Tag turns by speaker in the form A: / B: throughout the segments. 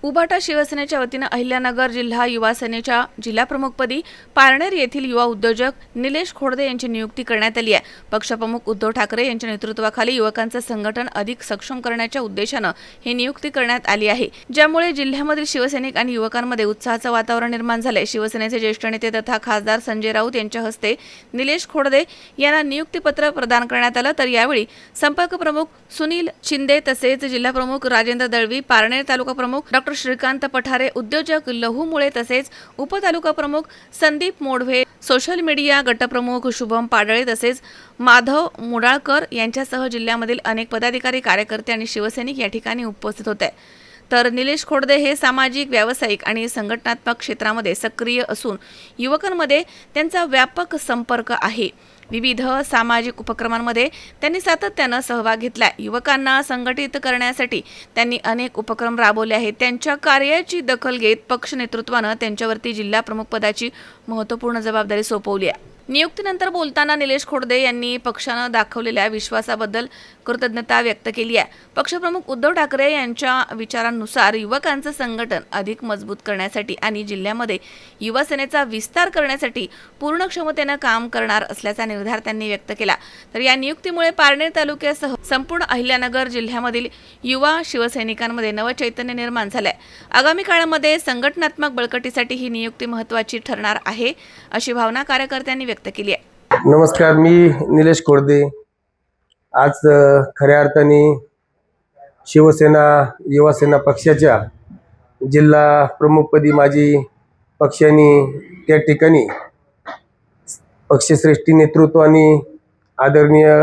A: उबाटा शिवसेनेच्या वतीनं अहिल्यानगर जिल्हा युवा सेनेच्या जिल्हाप्रमुखपदी पारनेर येथील युवा उद्योजक निलेश खोडदे यांची नियुक्ती करण्यात आली आहे। पक्षप्रमुख उद्धव ठाकरे यांच्या नेतृत्वाखाली युवकांचं संघटन अधिक सक्षम करण्याच्या उद्देशानं ही नियुक्ती करण्यात आली आहे, ज्यामुळे जिल्ह्यामधील शिवसैनिक आणि युवकांमध्ये उत्साहाचं वातावरण निर्माण झालंय। शिवसेनेचे ज्येष्ठ नेते तथा खासदार संजय राऊत यांच्या हस्ते निलेश खोडदे यांना नियुक्तीपत्र प्रदान करण्यात आलं, तर यावेळी संपर्क प्रमुख सुनील शिंदे तसेच जिल्हाप्रमुख राजेंद्र दळवी, पारनेर तालुका प्रमुख डॉ. श्रीकांत पठारे, उद्योजक लहू मुळे तसेच उपतालुका प्रमुख संदीप मोडवे, सोशल मीडिया गटप्रमुख शुभम पाडळे तसेच माधव मुडाळकर यांच्यासह जिल्ह्यामधील अनेक पदाधिकारी, कार्यकर्ते आणि शिवसैनिक या ठिकाणी उपस्थित होते। तर निलेश खोडदे हे सामाजिक, व्यावसायिक आणि संघटनात्मक क्षेत्रामध्ये सक्रिय असून युवकांमध्ये त्यांचा व्यापक संपर्क आहे। विविध सामाजिक उपक्रमांमध्ये त्यांनी सातत्यानं सहभाग घेतला। युवकांना संघटित करण्यासाठी त्यांनी अनेक उपक्रम राबवले आहेत। त्यांच्या कार्याची दखल घेत पक्ष नेतृत्वानं त्यांच्यावरती जिल्हा प्रमुख पदाची महत्त्वपूर्ण जबाबदारी सोपवली आहे। नियुक्तीनंतर बोलताना निलेश खोडदे यांनी पक्षानं दाखवलेल्या विश्वासाबद्दल कृतज्ञता व्यक्त केली आहे। पक्षप्रमुख उद्धव ठाकरे यांच्या विचारांनुसार युवकांचं संघटन अधिक मजबूत करण्यासाठी आणि जिल्ह्यामध्ये युवा सेनेचा विस्तार करण्यासाठी पूर्ण क्षमतेनं काम करणार असल्याचा निर्धार त्यांनी व्यक्त केला। तर या नियुक्तीमुळे पारनेर तालुक्यासह संपूर्ण अहिल्यानगर जिल्ह्यामधील युवा शिवसैनिकांमध्ये नवचैतन्य निर्माण झालंय। आगामी काळामध्ये संघटनात्मक बळकटीसाठी ही नियुक्ती महत्त्वाची ठरणार आहे, अशी भावना कार्यकर्त्यांनी व्यक्त केली आहे।
B: नमस्कार, मी निलेश खोडदे। आज खऱ्या अर्थाने शिवसेना युवा सेना पक्षाच्या जिल्हा प्रमुखपदी माझी पक्षाने त्या ठिकाणी पक्षश्रेष्ठी नेतृत्व आणि आदरणीय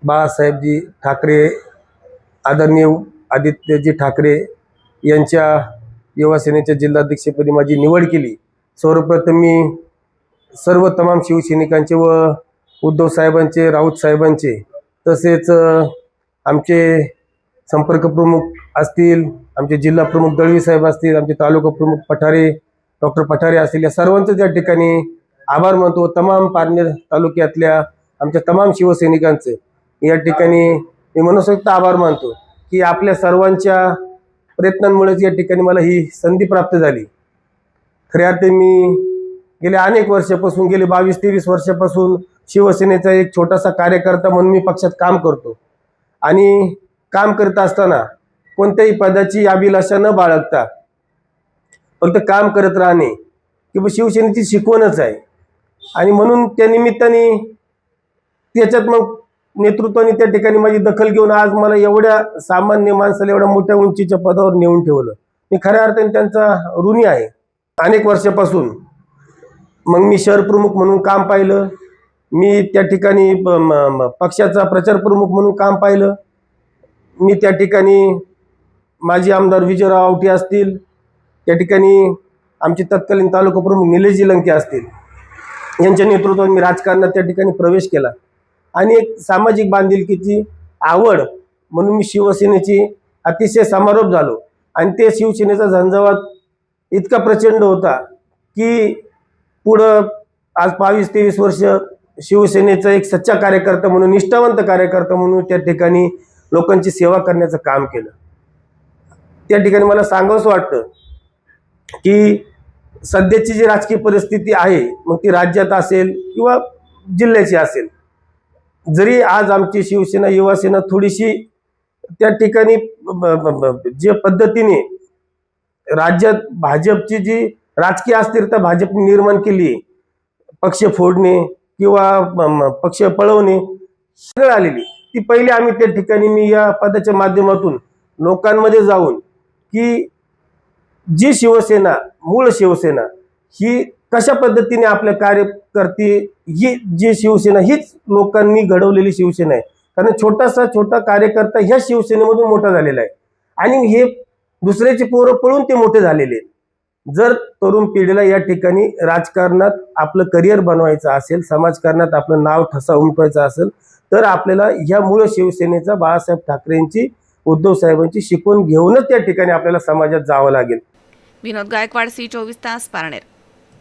B: बाळासाहेबजी ठाकरे, आदरणीय आदित्यजी ठाकरे यांच्या युवा सेनेच्या जिल्हाध्यक्षपदी माझी निवड केली। सर्वप्रथम मी सर्व तमाम शिवसैनिकांचे व उद्धव साहेबांचे, राऊत साहेबांचे, तसेच आमचे संपर्क प्रमुख असतील, आमचे जिल्हा प्रमुख दळवी साहेब असतील, आमचे तालुका प्रमुख पठारे डॉक्टर पठारे असतील, या सर्वांचं त्या ठिकाणी आभार मानतो। तमाम पारनेर तालुक्यातल्या आमच्या तमाम शिवसैनिकांचे या ठिकाणी मी मनसोक्त आभार मानतो की आपल्या सर्वांच्या प्रयत्नांमुळेच या ठिकाणी मला ही संधी प्राप्त झाली। खऱ्या अर्थी मी गेल्या अनेक वर्षापासून, गेले 22-23 वर्षापासून शिवसेनेचा एक छोटासा कार्यकर्ता म्हणून मी पक्षात काम करतो आणि काम करत असताना कोणत्याही पदाची अभिलाषा न बाळगता फक्त काम करत राहणे की शिवसेनेची शिकवणच आहे। आणि म्हणून त्या निमित्ताने त्याच्यात मग नेतृत्वाने त्या ठिकाणी माझी दखल घेऊन आज मला एवढ्या सामान्य माणसाला एवढ्या मोठ्या उंचीच्या पदावर नेऊन ठेवलं। मी खऱ्या अर्थाने त्यांचा ऋणी आहे। अनेक वर्षापासून मग मी शहर प्रमुख म्हणून काम पाहिलं, मी त्या ठिकाणी पक्षाचा प्रचार प्रमुख म्हणून काम पाहिलं, मी त्या ठिकाणी माजी आमदार विजयराव आवटी असतील, त्या ठिकाणी आमचे तत्कालीन तालुका प्रमुख निलेशजी लंके असतील, यांच्या नेतृत्वात मी राजकारणात त्या ठिकाणी प्रवेश केला आणि एक सामाजिक बांधिलकीची आवड म्हणून मी शिवसेनेची अतिशय समारोप झालो। आणि ते शिवसेनेचा झंझावात इतका प्रचंड होता की पुढं आज 22-23 वर्ष शिवसेनेचा एक सच्चा कार्यकर्ता म्हणून, निष्ठावंत कार्यकर्ता म्हणून त्या ठिकाणी लोकांची सेवा करण्याचं काम केलं। त्या ठिकाणी मला सांगावंसं वाटतं की सध्याची जी राजकीय परिस्थिती आहे, मग ती राज्यात असेल किंवा जिल्ह्याची असेल, जरी आज आमची शिवसेना युवा सेना थोडीशी त्या ठिकाणी जे पद्धतीने राज्यात भाजपची जी राजकीय अस्थिरता भाजपने निर्माण केली, पक्ष फोडणे किंवा पक्ष पळवणे सगळं आलेली, ती पहिली आम्ही त्या ठिकाणी मी या पदाच्या माध्यमातून लोकांमध्ये जाऊन की जी शिवसेना, मूळ शिवसेना ही कशा पद्धतीने आपल्या कार्य करते, ही जी शिवसेना हीच लोकांनी घडवलेली शिवसेना आहे। कारण छोटा कार्यकर्ता ह्या शिवसेनेमधून मोठा झालेला आहे आणि हे दुसऱ्याचे पोरं पळून ते मोठे झालेले आहेत। जर तरुण पिढीला या ठिकाणी राजकारणात आपलं करिअर बनवायचं असेल, समाजकारणात आपलं नाव ठसा उमटवायचं असेल, तर आपल्याला ह्या मूळ शिवसेनेचा बाळासाहेब ठाकरेंची, उद्धव साहेबांची शिकवण घेऊनच त्या ठिकाणी आपल्याला समाजात जावं लागेल।
A: विनोद गायकवाड, C24 तास, पारनेर।